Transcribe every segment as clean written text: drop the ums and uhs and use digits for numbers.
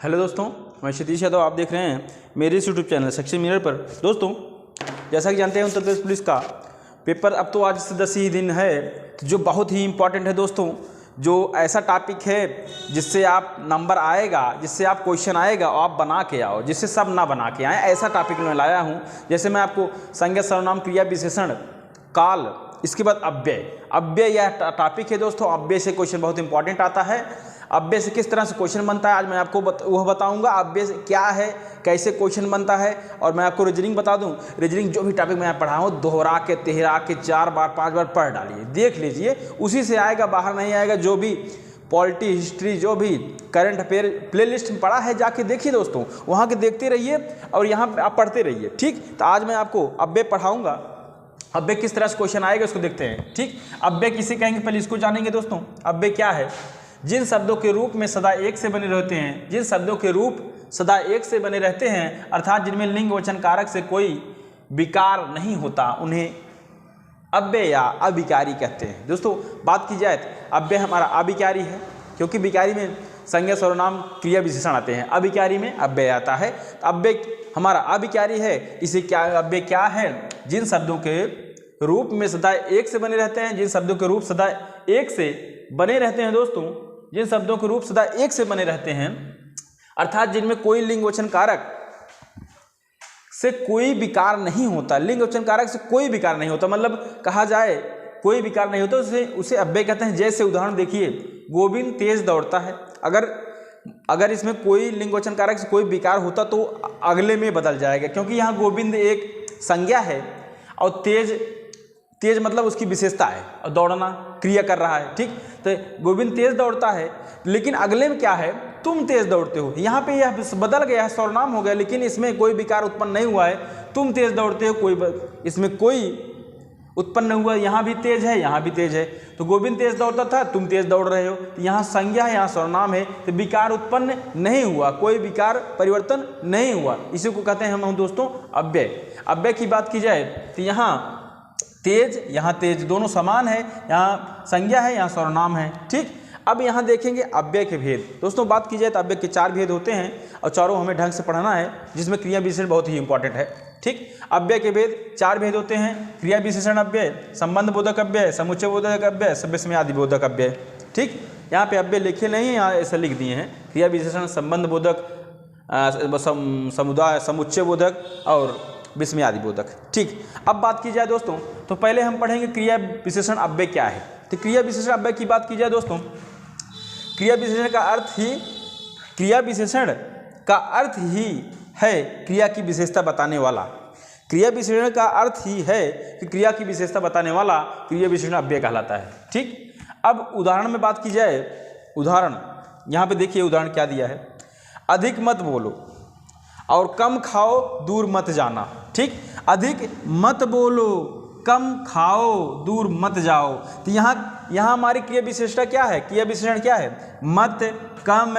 Hello दोस्तों, मैं क्षितिज यादव। आप देख रहे हैं मेरे इस यूट्यूब चैनल सक्सेस मिरर पर। दोस्तों, जैसा कि जानते हैं उत्तर प्रदेश पुलिस का पेपर अब तो आज से 10 ही दिन है, जो बहुत ही इम्पॉर्टेंट है दोस्तों। जो ऐसा टॉपिक है जिससे आप नंबर आएगा, जिससे आप क्वेश्चन आएगा और आप बना के आओ, जिससे सब ना बना के आए, ऐसा टॉपिक मैं लाया हूँ। जैसे मैं आपको संज्ञा सर्वनाम क्रिया विशेषण काल, इसके बाद अव्यय यह टॉपिक है दोस्तों। अव्यय से क्वेश्चन बहुत इंपॉर्टेंट आता है। अव्यय से किस तरह से क्वेश्चन बनता है आज मैं आपको वह बताऊंगा। अव्यय क्या है, कैसे क्वेश्चन बनता है, और मैं आपको रीजनिंग बता दूं। रीजनिंग जो भी टॉपिक मैं पढ़ा हूँ दोहरा के तिहरा के 4 बार 5 बार पढ़ डालिए, देख लीजिए, उसी से आएगा, बाहर नहीं आएगा। जो भी पॉलिटी, हिस्ट्री, जो भी करंट अफेयर प्लेलिस्ट में पढ़ा है जाके देखिए दोस्तों, वहाँ के देखते रहिए और यहाँ आप पढ़ते रहिए। ठीक, तो आज मैं आपको अव्यय पढ़ाऊँगा। अव्यय किस तरह से क्वेश्चन आएगा उसको देखते हैं। ठीक, अव्यय किसे कहेंगे पहले इसको जानेंगे दोस्तों। अव्यय क्या है? जिन शब्दों के रूप में सदा एक से बने रहते हैं, जिन शब्दों के रूप सदा एक से बने रहते हैं, अर्थात जिनमें लिंग वचन कारक से कोई विकार नहीं होता, उन्हें अव्यय या अविकारी कहते हैं। दोस्तों, बात की जाए तो अव्यय हमारा अविकारी है, क्योंकि विकारी में संज्ञा सर्वनाम क्रिया विशेषण आते हैं, अविकारी में अव्यय आता है। तो अव्यय हमारा अविकारी है। इसे क्या अव्यय क्या है? जिन शब्दों के रूप में सदा एक से बने रहते हैं, जिन शब्दों के रूप सदा एक से बने रहते हैं दोस्तों, जिन शब्दों के रूप सदा एक से बने रहते हैं, अर्थात जिनमें कोई लिंग वचन कारक से कोई विकार नहीं होता। लिंग वचन कारक से कोई विकार नहीं होता, मतलब कहा जाए कोई विकार नहीं होता, उसे अव्यय कहते हैं। जैसे उदाहरण देखिए, गोविंद तेज दौड़ता है। अगर इसमें कोई लिंग वचन कारक से कोई विकार होता तो अगले में बदल जाएगा, क्योंकि यहाँ गोविंद एक संज्ञा है और तेज मतलब उसकी विशेषता है, और दौड़ना क्रिया कर रहा है। ठीक, तो गोविंद तेज दौड़ता है, लेकिन अगले में क्या है? तुम तेज दौड़ते हो। यहाँ पे यह बदल गया है, सर्वनाम हो गया, लेकिन इसमें कोई विकार उत्पन्न नहीं हुआ है। तुम तेज दौड़ते हो, इसमें कोई उत्पन्न नहीं हुआ। यहाँ भी तेज है, यहाँ भी तेज है, तो गोविंद तेज दौड़ता था, तुम तेज दौड़ रहे हो। तो यहाँ संज्ञा है, यहाँ सर्वनाम है, तो विकार उत्पन्न नहीं हुआ, कोई विकार परिवर्तन नहीं हुआ। इसी को कहते हैं हम दोस्तों अव्यय। अव्यय की बात की जाए तो यहाँ तेज दोनों समान है, यहाँ संज्ञा है, यहाँ सर्वनाम है। ठीक, अब यहाँ देखेंगे अव्यय के भेद। दोस्तों, बात की जाए तो अव्यय के 4 भेद होते हैं, और चारों हमें ढंग से पढ़ना है, जिसमें क्रिया विशेषण बहुत ही इंपॉर्टेंट है। ठीक, अव्यय के भेद 4 भेद होते हैं। क्रिया विशेषण अव्यय, संबंध बोधक अव्यय, समुच्चय बोधक अव्यय, सब्यस्मयादि बोधक अव्यय। ठीक, यहाँ पे अव्यय लिखे नहीं, यहाँ ऐसा लिख दिए हैं, क्रिया विशेषण, संबंध बोधक, समुदाय, समुच्चय बोधक और विस्मयादि बोधक। ठीक, अब बात की जाए दोस्तों, तो पहले हम पढ़ेंगे क्रिया विशेषण अव्यय क्या है। तो क्रिया विशेषण अव्यय की बात की जाए दोस्तों, क्रिया विशेषण का अर्थ ही है क्रिया की विशेषता बताने वाला। क्रिया विशेषण का अर्थ ही है कि क्रिया की विशेषता बताने वाला क्रिया विशेषण अव्यय कहलाता है। ठीक, अब उदाहरण में बात की जाए, उदाहरण यहाँ पे देखिए, उदाहरण क्या दिया है? अधिक मत बोलो और कम खाओ, दूर मत जाना। ठीक, अधिक मत बोलो, कम खाओ, दूर मत जाओ। तो यहाँ हमारी क्रिया विशेषता क्या है? क्रिया विशेषण क्या है? मत, कम,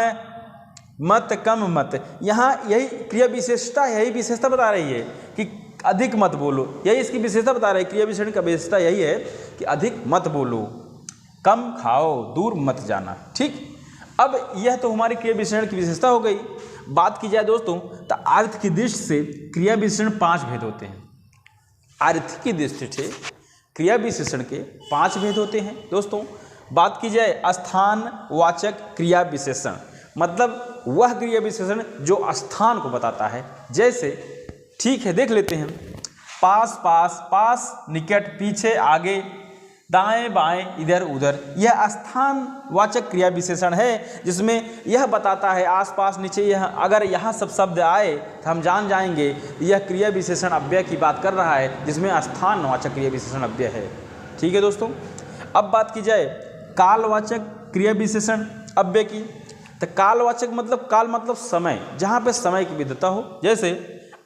मत। यहाँ यही क्रिया विशेषता, यही विशेषता बता रही है कि अधिक मत बोलो, यही इसकी विशेषता बता रही है। क्रिया विशेषण का विशेषता यही है कि अधिक मत बोलो, कम खाओ, दूर मत जाना। ठीक, अब यह तो हमारी क्रिया विशेषण की विशेषता हो गई। बात की जाए दोस्तों, तो अर्थ की दृष्टि से क्रिया विशेषण 5 भेद होते हैं। अर्थ की दृष्टि से क्रिया विशेषण के 5 भेद होते हैं दोस्तों। बात की जाए स्थानवाचक क्रिया विशेषण, मतलब वह क्रिया विशेषण जो स्थान को बताता है। जैसे, ठीक है, देख लेते हैं, पास, निकट, पीछे, आगे, दाएं बाएं, इधर उधर। यह स्थानवाचक क्रिया विशेषण है, जिसमें यह बताता है आसपास, नीचे, यह अगर यहाँ सब शब्द आए तो हम जान जाएंगे यह क्रिया विशेषण अव्यय की बात कर रहा है, जिसमें स्थानवाचक क्रिया विशेषण अव्यय है। ठीक है दोस्तों, अब बात की जाए कालवाचक क्रिया विशेषण अव्यय की। तो कालवाचक मतलब, काल मतलब समय, जहाँ पे समय की विधता हो। जैसे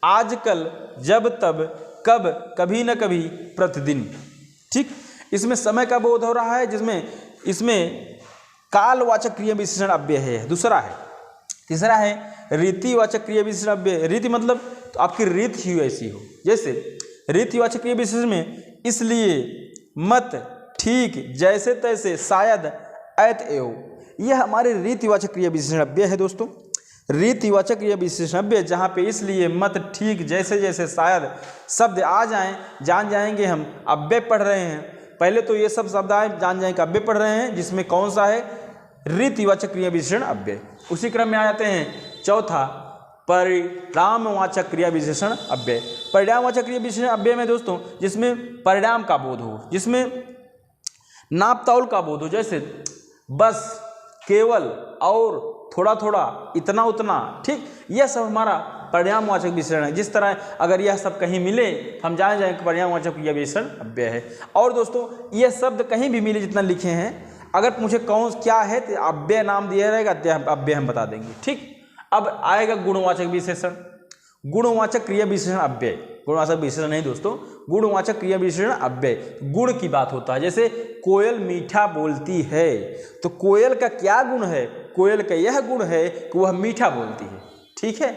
आजकल, जब तब, कब, कभी न कभी, प्रतिदिन। ठीक, इसमें समय का बोध हो रहा है, इसमें कालवाचक क्रिया विशेषण अव्यय है। तीसरा है रीतिवाचक क्रिया विशेषण अव्यय। रीति मतलब तो आपकी रीत ही ऐसी हो। जैसे रीतिवाचक क्रिया विशेषण में इसलिए, मत, ठीक, जैसे तैसे, शायद, ऐत एव, यह हमारे रीतिवाचक क्रिया विशेषण अव्यय है दोस्तों। रीतिवाचक क्रिया विशेषण अव्यय, जहाँ पे इसलिए मत ठीक जैसे जैसे शायद शब्द आ जाएं जान जाएंगे हम अव्यय पढ़ रहे हैं। पहले तो ये सब शब्द आए जान जाएं कि अव्यय पढ़ रहे हैं, जिसमें कौन सा है रीतिवाचक क्रिया विशेषण अव्यय। उसी क्रम में आ जाते हैं चौथा परिणामवाचक क्रिया विशेषण अव्यय। परिणामवाचक क्रिया विशेषण अव्यय में दोस्तों जिसमें परिणाम का बोध हो, जिसमें नाप तौल का बोध हो, जैसे बस, केवल, और, थोड़ा थोड़ा, इतना उतना, ठीक, यह सब हमारा परिणामवाचक विशेषण है। जिस तरह अगर यह सब कहीं मिले हम जान जाएं कि परिणामवाचक क्रिया विशेषण अव्यय है। और दोस्तों यह शब्द कहीं भी मिले जितना लिखे हैं, अगर पूछे कौन क्या है तो अव्यय नाम दिया रहेगा, अव्यय हम बता देंगे, ठीक। अब आएगा गुणवाचक विशेषण। गुणवाचक क्रिया विशेषण अव्यय, गुणवाचक विशेषण नहीं दोस्तों, गुणवाचक क्रिया विशेषण अव्यय। गुण की बात होता है, जैसे कोयल मीठा बोलती है, तो कोयल का क्या गुण है? कोयल का यह गुण है कि वह मीठा बोलती है, ठीक है।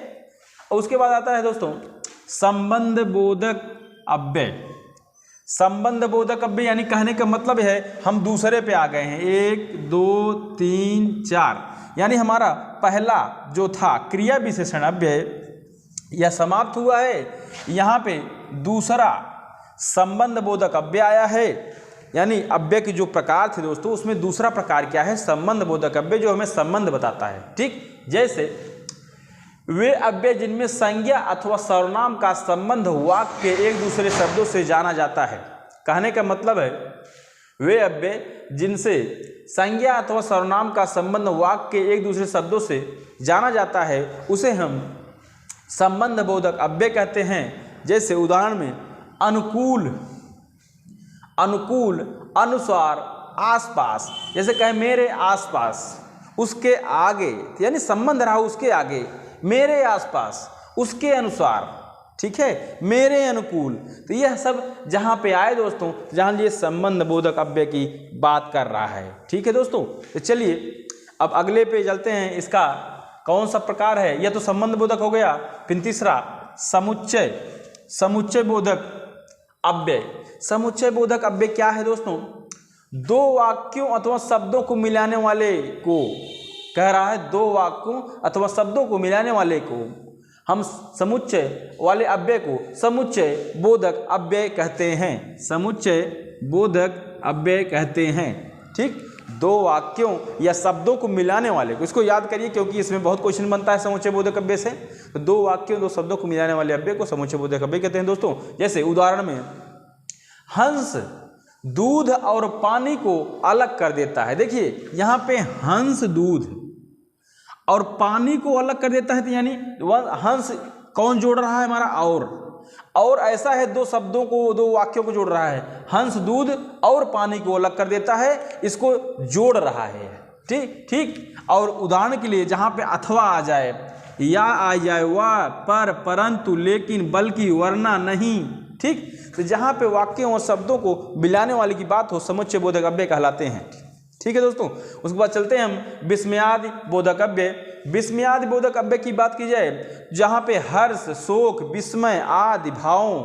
और उसके बाद आता है दोस्तों संबंध बोधक अव्यय। संबंध बोधक अव्यय यानी कहने का मतलब है हम दूसरे पे आ गए हैं, 1 2 3 4, यानी हमारा पहला जो था क्रिया विशेषण अव्यय यह समाप्त हुआ है, यहाँ पे दूसरा संबंध बोधक अव्यय आया है। यानी अव्यय के जो प्रकार थे दोस्तों उसमें दूसरा प्रकार क्या है? संबंध बोधक अव्यय, जो हमें संबंध बताता है, ठीक। जैसे वे अव्यय जिनमें संज्ञा अथवा सर्वनाम का संबंध वाक्य के एक दूसरे शब्दों से जाना जाता है। कहने का मतलब है वे अव्यय जिनसे संज्ञा अथवा सर्वनाम का संबंध वाक्य के एक दूसरे शब्दों से जाना जाता है उसे हम संबंध बोधक अव्यय कहते हैं। जैसे उदाहरण में अनुकूल, अनुकूल, अनुसार, आसपास, जैसे कहें मेरे आसपास, उसके आगे, यानी संबंध रहा उसके आगे, मेरे आसपास, उसके अनुसार, ठीक है, मेरे अनुकूल। तो यह सब जहाँ पे आए दोस्तों, जहाँ ये संबंध बोधक अव्यय की बात कर रहा है, ठीक है दोस्तों। तो चलिए अब अगले पे चलते हैं, इसका कौन सा प्रकार है? यह तो संबंध बोधक हो गया। फिर तीसरा समुच्चय, समुच्चय बोधक अव्यय। समुच्चय बोधक अव्यय क्या है दोस्तों? दो वाक्यों अथवा शब्दों को मिलाने वाले को कह रहा है, दो वाक्यों अथवा शब्दों को मिलाने वाले को हम समुच्चय वाले अव्यय को समुच्चय बोधक अव्यय कहते हैं। समुच्चय बोधक अव्यय कहते हैं, ठीक। दो वाक्यों या शब्दों को मिलाने वाले को, इसको याद करिए क्योंकि इसमें बहुत क्वेश्चन बनता है समुच्चय बोधक अव्यय से। तो दो वाक्यों दो शब्दों को मिलाने वाले अव्यय को समुच्चय बोधक अव्यय कहते हैं दोस्तों। जैसे उदाहरण में हंस दूध और पानी को अलग कर देता है। देखिए यहाँ पे हंस दूध और पानी को अलग कर देता है, तो यानी हंस कौन जोड़ रहा है? हमारा और ऐसा है दो शब्दों को, दो वाक्यों को जोड़ रहा है। हंस दूध और पानी को अलग कर देता है, इसको जोड़ रहा है, ठीक ठीक। और उदाहरण के लिए जहाँ पे अथवा आ जाए, या आ जाए, वह, पर, परंतु, लेकिन, बल्कि, वरना, नहीं, ठीक। तो जहाँ पे वाक्यों और शब्दों को मिलाने वाले की बात हो, समुच्चय बोधक अव्यय कहलाते हैं, ठीक है दोस्तों। उसके बाद चलते हैं हम विस्मयादि बोधक अव्यय। विस्मयादि बोधक अव्यय की बात की जाए, जहाँ पे हर्ष, शोक, विस्मय आदि भावों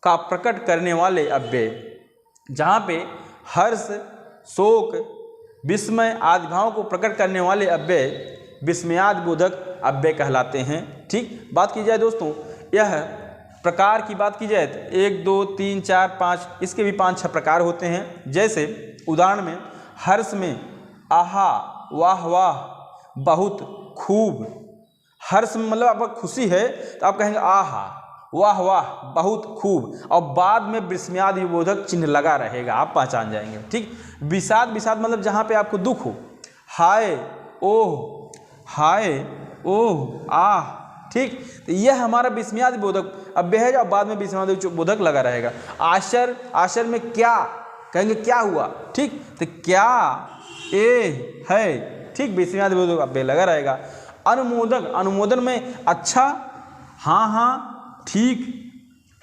का प्रकट करने वाले अव्यय, जहाँ पे हर्ष, शोक, विस्मय आदि भावों को प्रकट करने वाले अव्यय विस्मयादि बोधक अव्यय कहलाते हैं, ठीक। बात की जाए दोस्तों, यह प्रकार की बात की जाए तो 1 2 3 4 5, इसके भी 5 6 प्रकार होते हैं। जैसे उदाहरण में हर्ष में आहा, वाह वाह, बहुत, खूब। हर्ष में मतलब आपको खुशी है तो आप कहेंगे आहा, वाह वाह, बहुत, खूब, और बाद में विस्मयादि बोधक चिन्ह लगा रहेगा, आप पहचान जाएंगे, ठीक। विषाद, विषाद मतलब जहाँ पे आपको दुख हो, हाय, ओह, हाय, ओह, आह, ठीक। तो यह हमारा विस्मयादि बोधक अव्यय है, और बाद में विस्मयादि बोधक लगा रहेगा। आश्चर्य, आश्चर्य में क्या कहेंगे, क्या हुआ, ठीक। तो क्या, ए, है, ठीक, विस्मयादि बोधक अव्यय लगा रहेगा। अनुमोदक, अनुमोदन में अच्छा, हाँ हाँ, ठीक,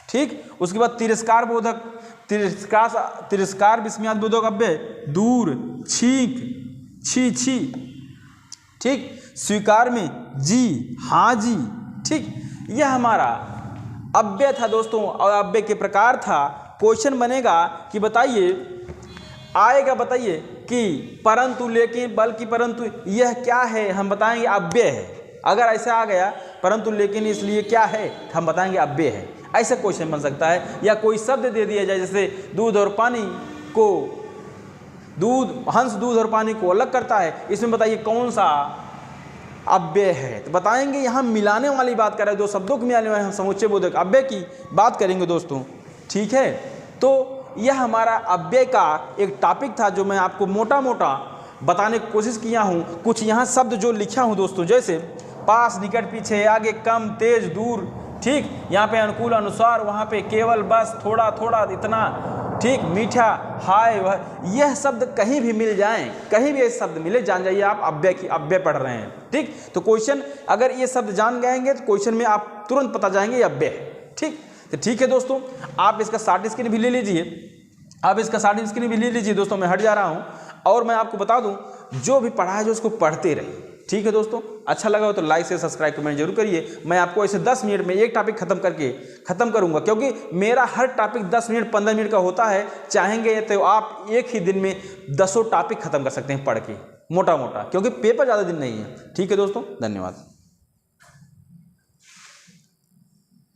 ठीक। उसके बाद तिरस्कार बोधक, तिरस्कार विस्मयादि बोधक अव्यय, दूर, छींक, छी छी, ठीक। स्वीकार में जी, हाँ जी, ठीक। यह हमारा अव्यय था दोस्तों, और अव्यय के प्रकार था। क्वेश्चन बनेगा कि बताइए, आएगा बताइए कि परंतु, लेकिन, बल्कि, परंतु, यह क्या है? हम बताएंगे अव्यय है, अगर ऐसा आ गया परंतु लेकिन इसलिए क्या है, हम बताएंगे अव्यय है, ऐसा क्वेश्चन बन सकता है। या कोई शब्द दे दिया जाए जैसे दूध और पानी को, हंस दूध और पानी को अलग करता है, इसमें बताइए कौन सा अव्यय है। तो बताएंगे यहाँ मिलाने वाली बात कर रहे हैं, दो शब्दों को मिलाने वाले हम समुच्चय बोधक अव्यय की बात करेंगे दोस्तों, ठीक है। तो यह हमारा अव्यय का एक टॉपिक था जो मैं आपको मोटा मोटा बताने की कोशिश किया हूँ। कुछ यहाँ शब्द जो लिखा हूँ दोस्तों, जैसे पास, निकट, पीछे, आगे, कम, तेज, दूर, ठीक, यहाँ पे अनुकूल, अनुसार, वहाँ पे केवल, बस, थोड़ा थोड़ा, इतना, ठीक, मीठा, हाय, यह शब्द कहीं भी मिल जाएं, कहीं भी ये शब्द मिले, जान जाइए आप अव्यय पढ़ रहे हैं, ठीक। तो क्वेश्चन अगर ये शब्द जान गएंगे तो क्वेश्चन में आप तुरंत पता जाएंगे ये अव्यय है, ठीक। तो ठीक है दोस्तों, आप इसका शॉर्ट स्क्रीन भी ले लीजिए, दोस्तों। मैं हट जा रहा हूँ और मैं आपको बता दूँ, जो भी पढ़ा है जो उसको पढ़ते रहिए, ठीक है दोस्तों। अच्छा लगा हो तो लाइक से सब्सक्राइब कमेंट जरूर करिए। मैं आपको ऐसे 10 मिनट में एक टॉपिक खत्म करूंगा, क्योंकि मेरा हर टॉपिक 10 मिनट 15 मिनट का होता है। चाहेंगे तो आप एक ही दिन में 10 टॉपिक खत्म कर सकते हैं पढ़ के, मोटा मोटा, क्योंकि पेपर ज़्यादा दिन नहीं है, ठीक है दोस्तों। धन्यवाद।